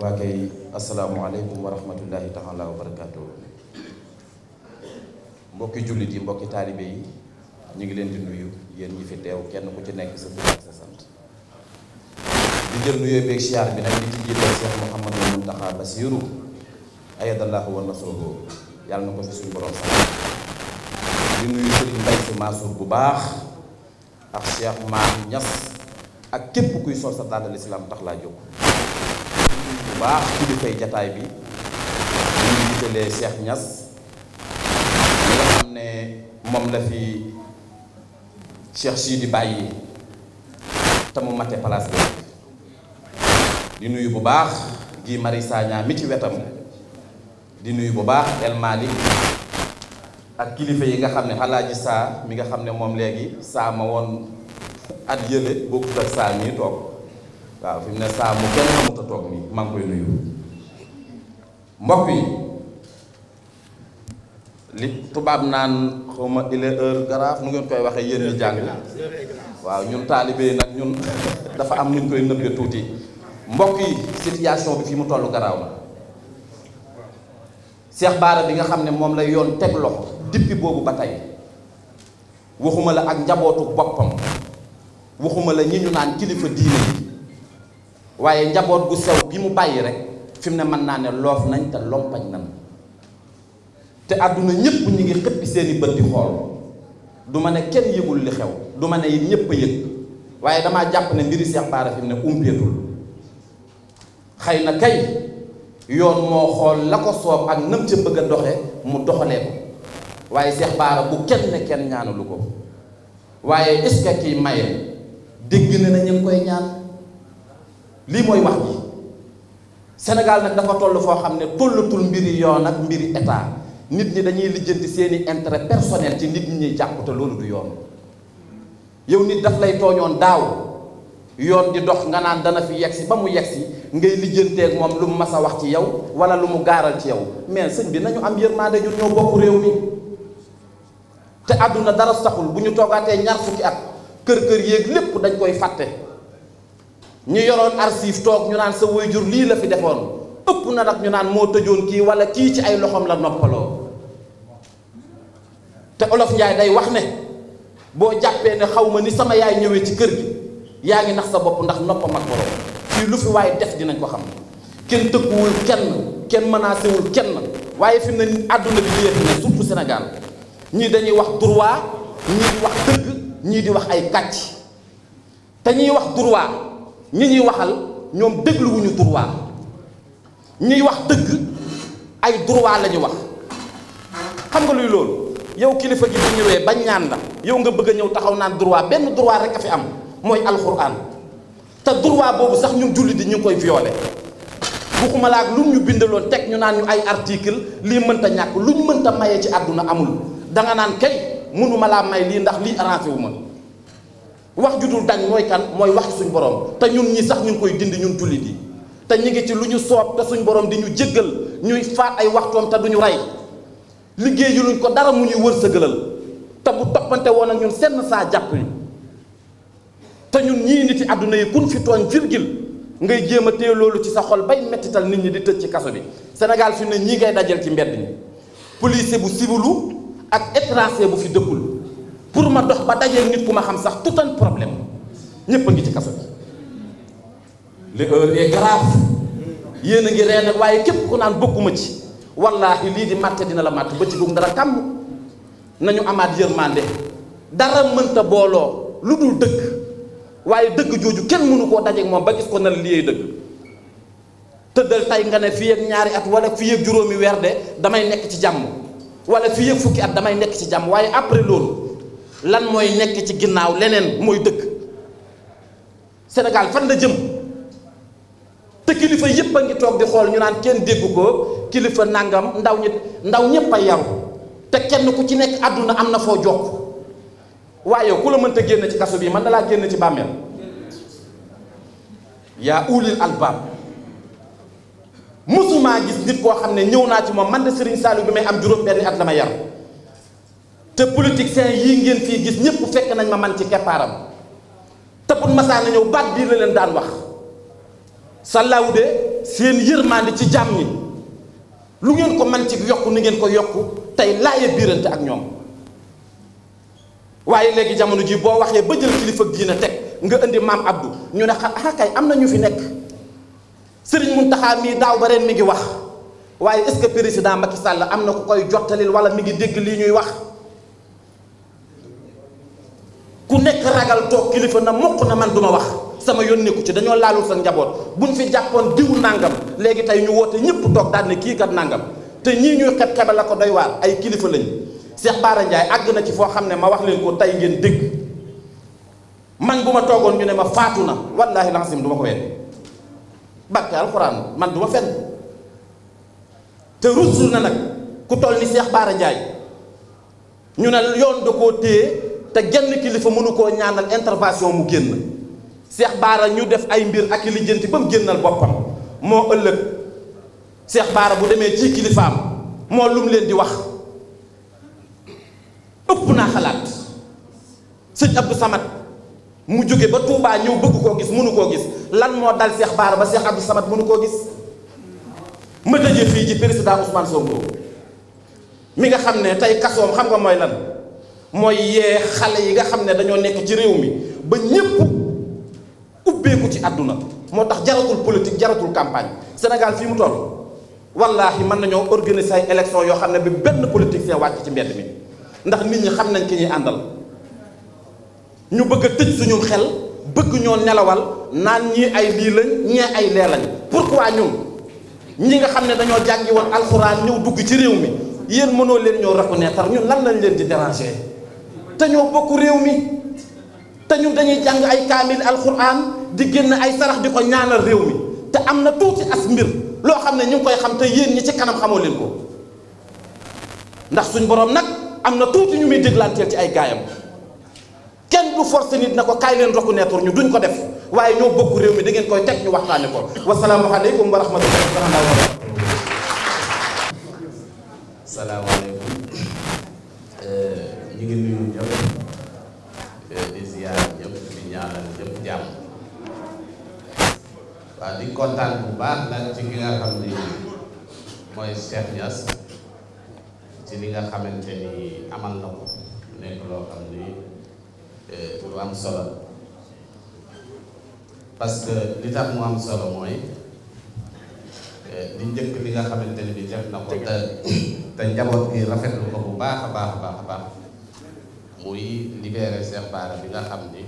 waa kay asalaamualeykum wa rahmatullahi taala wa barakaatu. Mbokki jullit yi, mbokki taalibe yi, ñu ngi leen di nuyu yéen ñi fi teew kenn ku ci nekk sa tur ak sa sant. di jël nuyoo beeg siyaar bi nag di ci jiital Cheikh Mouhamadou Mountakha Bassirou ayadallahu wa nasruhu, yàlla na ko fi suñu borom sax. di nuyu Serigne Mbaye Sy Mansour bu baax ak Cheikh Maam Niass ak képp kuy sol sa daal l'islam tax laa jóg. bu baax kilifay jataay bi ñu ngi jiitalee Cheikh Niass li nga xam ne moom la fi Cheikh Sidi bàyyi te mu mate place bi. di nuyu bu baax Guy Marius Sagna mi ci wetam, di nuyu bu baax El Malick ak kilifa yi nga xam ne Alaaji Saa mi nga xam ne moom léegi saa ma woon at yële bokkut ak saa mii toog. waaw fi mu ne saa mu kenn xamut a toog nii maa ngi koy nuyu. mbokk yi li tubaab naan xawma il est heure grave nu ngeen koy waxee yéen ñi jàng. waaw ñun taalibe yi nag ñun dafa am nuñ koy nëbbee tuuti. mbokk yi situation bi fi mu tollu garaaw la. Cheikh Bara bi nga xam ne moom la yoon teg loxo depuis boobu ba tey waxuma la ak njabootu boppam, waxuma la ñi ñu naan kilifa diine yi, waaye njaboot gu sew bi mu bàyyi rek fi mu ne mën naa ne loof nañ te lompañ nañ te àdduna ñépp ñi ngi xëppi seeni bët di xool. du ma ne kenn yëgul li xew, du ma ne it ñépp a yëg, waaye damaa jàpp ne mbiri Cheikh Bara fi mu ne umpeetul. xëy na kay yoon moo xool la ko soob ak nam ca bëgg a doxe mu doxalee ko, waaye Cheikh Bara bu kenn ñaanalu ko. waaye est-ce que kii maye dégg na ñu ngi koy ñaan. lii mooy wax ji. Sénégal nag dafa toll foo xam ne tollatul mbiri yoon ak mbiri état. nit ñi dañuy lijjanti seeni intérêt personnel ci nit ñi ñuy jàpp te loolu du yoon. yow nit daf lay tooñoon daaw yoon di dox nga naan dana fi yegsi ba mu yegsi ngay lijjanteeg moom lu mu mas a wax ci yow wala lu mu gaaral ci yow. mais sëñ bi nañu am yërmande, ñun ñoo bokk réew mi. te àdduna dara saxul bu ñu toogaatee ñaar fukki at kër yéeg lépp dañ koy fàtte. ñu yoroon archive toog ñu naan sa waajur lii la fi defoon ëpp na nag ñu naan moo tëjoon kii wala kii ci ay loxoom la noppaloo. te Olof Njaay day wax ne boo jàppee ne xaw ma ni sama yaay ñëwee ci kër gi yaa ngi nax sa bopp, ndax noppam ak borom. fii lu fi waaye def dinañ ko xam. kenn tëkkuwul kenn menacé wul kenn, waaye fi mu ne àdduna bi li fi ne surtout Sénégal ñii dañuy wax droit, ñii di wax dëgg, ñii di wax ay kàcc. te ñiy wax droit ñi ñuy waxal ñoom dégluwuñu droit, ñuy wax dëgg ay droit la ñu wax. xam nga luy loolu? yow kilifa gi bu ñëwee bañ ñaan la yow nga bëgg a ñëw taxaw naan droit. benn droit rek a fi am mooy alxuraan, te droit boobu sax ñun jullit di ñu ngi koy violé. waxuma la ak lu ñu bindaloon teg ñu naan ñu ay article lii mënta ñàkk, lu ñu mënta maye ci àdduna amul. danga naan kay mënuma laa may lii ndax lii arrangé wu ma. wax ju dul dañ mooy kan? mooy wax suñ borom. te ñun ñi sax ñu ngi koy dindi ñun jullit yi, te ñu ngi ci lu ñu soob te suñ borom di ñu jéggal ñuy faat ay waxtoom te duñu rey. liggéey yu luñ ko dara mu ñuy wërsëgalal, te bu toppante woon ak ñun senn saa jàpp ñu. te ñun ñii nit yi àdduna yi kun fi tooñ virgule ngay jéem a téye loolu ci sa xol bay mettital nit ñi di tëj ci kaso bi. Sénégal fi ne ñii ngay dajal ci mbedd ñi, policier bu civilu ak étranger bu fi dëkkul. pour ma dox ba dajee nit ku ma xam sax tout un problème. ñépp a ngi ci kaso bi. l'heure est grave. yéen a ngi ree nag waaye képp ku naan bokkuma ci wallaahi lii di màtte dina la màtt ba ci gum dara kàmm. nañu amaat yërmande. dara mënta booloo lu dul dëgg, waaye dëgg jooju kenn mënu koo dajeek moom ba gis ko na la liyee dëgg. tëddal tey nga ne fii ak ñaari at wala fii ak juróomi weer de damay nekk ci jàmm, wala fii ak fukki at damay nekk ci jàmm, waaye après loolu lan mooy nekk ci ginnaaw leneen mooy dëgg. Sénégal fan la jëm? te kilifa yépp a ngi toog di xool ñu naan kenn déggu ko, kilifa nangam, ndaw ñépp a yaru, te kenn ku ci nekk àdduna am na foo jokk. waaye ku la mënta génn ci kaso bii man dalaa génn ci bàmmeel. yaa ulil albaab. mësumaa gis nit koo xam ne ñëw naa ci moom man de Serigne Saliou bi may am juróom-benni at la ma yar, te politiciens yii ngeen fii gis ñépp fekk nañ ma man ci keppaaram. te bu masaa na ñëw baat bii la leen daan wax. sàllaaw de seen yërmande ci jàmm ñi lu ngeen ko man ci yokku ni ngeen ko yokku tey laaye biirante ak ñoom. waaye léegi jamono ji boo waxee ba jël kilifa diina teg nga indi maam Abdou ñu ne kay am na ñu fi nekk Serigne Mountakha mii daaw ba ren mi ngi wax waaye est-ce que président Macky Sall am na ku koy jottalil wala mi ngi dégg lii ñuy wax. ku nekk ragal toog kilifa na mokk na man duma wax sama yoon nekku ci dañoo laalul sa njaboot buñ fi jàppoon diw nàngam léegi tey ñu woote ñëpp toog daal ne kii kat nàngam te ñii ñuy xeb-xebe la ko doy waar ay kilifa lañ. Cheikh Bara Ndiaye àgg na ci foo xam ne ma wax leen ko tey ngeen dégg man bu ma toogoon ñu ne ma faatu na wallaahi lancim du ma ko wedd barke alxuraan man du ma fenn te rusul na nag ku toll ni Cheikh Bara Ndiaye ñu ne yoon da koo téye te genn kilifa mënu koo ñaanal intervention mu génn Cheikh Bara ñu def ay mbir ak i lijjanti ba mu génnal boppam moo ëllëg Cheikh Bara bu demee ci kilifaam moo lu mu leen di wax ëpp naa xalaat sëñ Abdou Samad mu jóge ba Touba ñëw bëgg koo gis mënu koo gis lan moo dal Cheikh Bara ba Cheikh Abdou Samad mënu koo gis ma tëjee fii ci président Ousmane Sonko mi nga xam ne tey kasoom xam nga mooy lan mooy yee xale yi nga xam ne dañoo nekk ci réew mi ba ñépp ubbeeku ci àdduna moo tax jaratul politique jaratul campagne Sénégal fii mu toll wallaahi mën nañoo organiser ay élection yoo xam ne bi benn politicien wàcc ci mbedd mi ndax nit ñi xam nañ ki ñuy àndal ñu bëgg a tëj suñu xel bëgg ñoo nelawal naan ñii ay lii lañ ñee ay lee lañ pourquoi ñun ñi nga xam ne dañoo jàngi woon alxuraan ñëw dugg ci réew mi yéen mënoo leen ñoo reconnaître ñun lan lañ leen di déranger te ñoo bokk réew mi te ñun dañuy jàng ay kaamil alxuraan di génn ay sarax di ko ñaanal réew mi te am na tuuti as mbir loo xam ne ñu ngi koy xam te yéen ñi ci kanam xamoo leen ko ndax suñ borom nag am na tuuti ñu muy déglanteel ci ay gaayam kenn du force nit na ko kaay leen reconnaître ñu duñ ko def waaye ñoo bokk réew mi da ngeen koy teg ñu waxtaane ko wasalaamualeykum wa rahmatullahi wa barakatuh. salaamaaleykum ñu ngi nuyu ñëpp di ziar ñëpp di ñaanal ñëpp jàmm waaw di kontaan bu baax nag ci ki nga xam ni mooy Cheikh Niass ci li nga xamante ni amal na ko nekk loo xam ni lu am solo parce que li tax mu am solo mooy di njëkk li nga xamante ni bi def na ko te njaboot gi rafetlu ko bu baax a baax a baax a baax muy libéré Cheikh Bara bi nga xam ni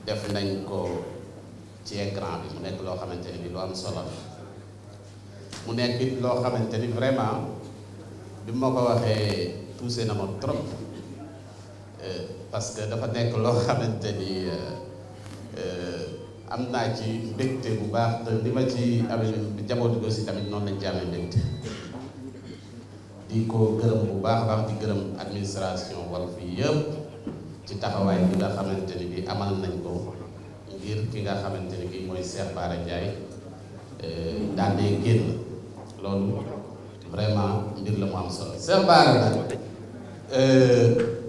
def nañ ko ci écran bi mu nekk loo xamante ni bi lu am solo mu nekk it loo xamante ni vraiment bi ma ko waxee touché na ma trop parce que dafa nekk loo xamante ni am naa ci mbégte bu baax te li ma ci amee jabooti ko si tamit noonu lañ ci amee mbégte di ko gërëm bu baax a baax di gërëm administration Walf fii yëpp ci taxawaay bi nga xamante ni bi amal nañ ko ngir ki nga xamante ni bi mooy Cheikh Bara Ndiaye daal di génn loolu vraiment mbir la mu am solo. Cheikh Bara nag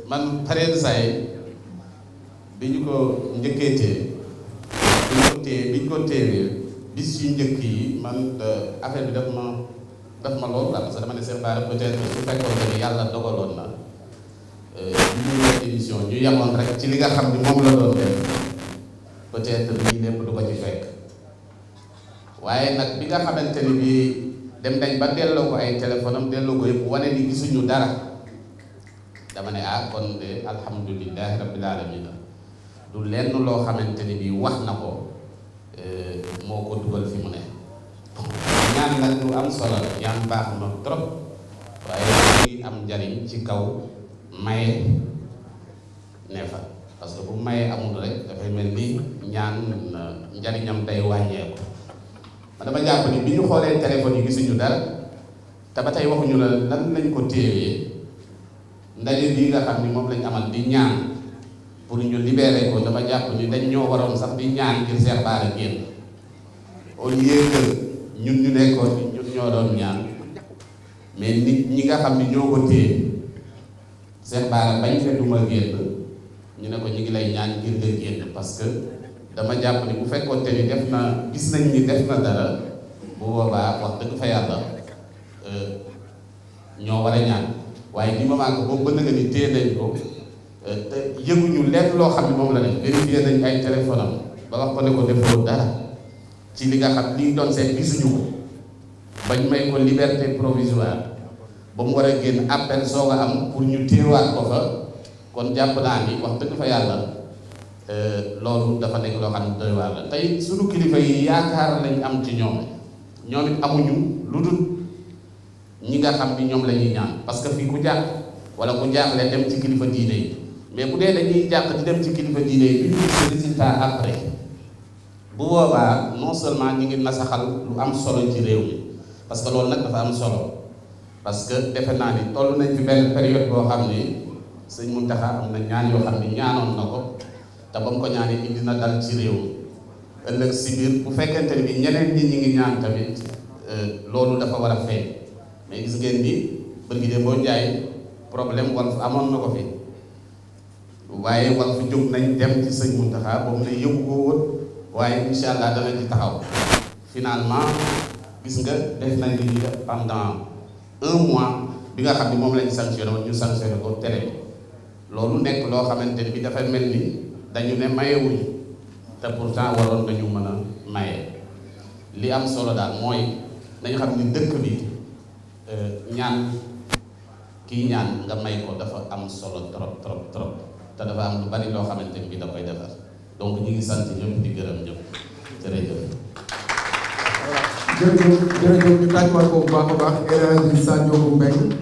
man pareen say bi ñu ko njëkkee bi ñu ko téewee bis yu njëkk yi man affaire bi daf ma loolu la parce que dama ne Cheikh Bara peut-être su fekkoon que ni yàlla dogaloon na ñu émission ñu yemoon rek ci li nga xam ni moom la doon def peut-être lii lépp du ko ci fekk waaye nag bi nga xamante ni bi dem nañ ba delloo ko ay téléphone am delloo ko yëpp wane ni gisuñu dara dama ne kon de alhamdulillahi rabbil alamin du lenn loo xamante ni bi wax na ko moo ko dugal fi mu ne ñaan nag lu am solo la ñaan baax na trop waaye muy am njariñ ci kaw maye ne fa parce que bu maye amul rek dafay mel ni ñaan njariñam day wàññeeku man dama jàpp ni bi ñu xoolee téléphone yi gisuñu dara te ba tey waxuñu la lan lañ ko téewee ndaje bii nga xam ni moom lañ amal di ñaan pour ñu libérer ko dama jàpp ni dañ ñoo waroon sax di ñaan ngir Cheikh Bara génn au lieu que ñun ñu nekkoon ñun ñoo doon ñaan mais nit ñi nga xam ni ñoo ko téye Cheikh Bara bañ fe duma génn ñu ne ko ñu ngi lay ñaan ngir nga génn parce que dama jàpp ni bu fekkoonte ni def na gis nañ ni def na dara bu boobaa wax dëgg fa yàlla ñoo war a ñaan waaye ni ma maa ko boobu ba nga ni téye nañ ko te yëguñu lenn loo xam ne moom la def vérifié nañ ay téléphone am ba wax ko ne ko defoo dara ci li nga xam li doon seet gisuñu ko bañ may ko liberté provisoire ba mu war a génn appel soog a am pour ñu téewaat ko fa kon jàpp naa ni wax dëgg fa yàlla loolu dafa nekk loo xam ne doy waar la tey suñu kilifa yi yaakaar lañ am ci ñoom it amuñu lu dul ñi nga xam ni ñoom la ñuy ñaan parce que fii ku jàq wala ku jaaxle dem ci kilifa diine yi mais bu dee dañuy jàq di dem ci kilifa diine yi ñu gis résultat après bu boobaa non seulement ñi ngi nasaxal lu am solo ci réew mi parce que loolu nag dafa am solo parce que defe naa ni toll nañ fi benn période boo xam ni sëñ Mountakha am na ñaan yoo xam ni ñaanoon na ko te ba mu ko ñaanee indi na dal ci réew mi ëllëg si biir bu fekkente ni bi ñeneen ñi ñi ngi ñaan tamit loolu dafa war a feeñ mais gis ngeen ni bërgi de boo jaay problème Walf amoon na ko fi waaye Walf jóg nañ dem ci sëñ Mountakha boobu ne yëgu ko woon waaye incha allah dana ci taxaw finalement gis nga def nañ li pendant 1 mois bi nga xam ni moom lañ sanctionné woon ñu sanctionné ko télé loolu nekk loo xamante ni bi dafa mel ni dañu ne mayewuñu te pourtant waroon nañu mën a maye li am solo daal mooy nañu xam ni dëkk bi ñaan kii ñaan nga may ko dafa am solo trop trop trop te dafa am lu bari loo xamante ni bi da koy defar donc ñu ngi sant ñëpp di gërëm ñëpp jërëjëf. jërëjëf ñu tàccuwaat ko bu baax a baax El Hadji Sadio Mbengue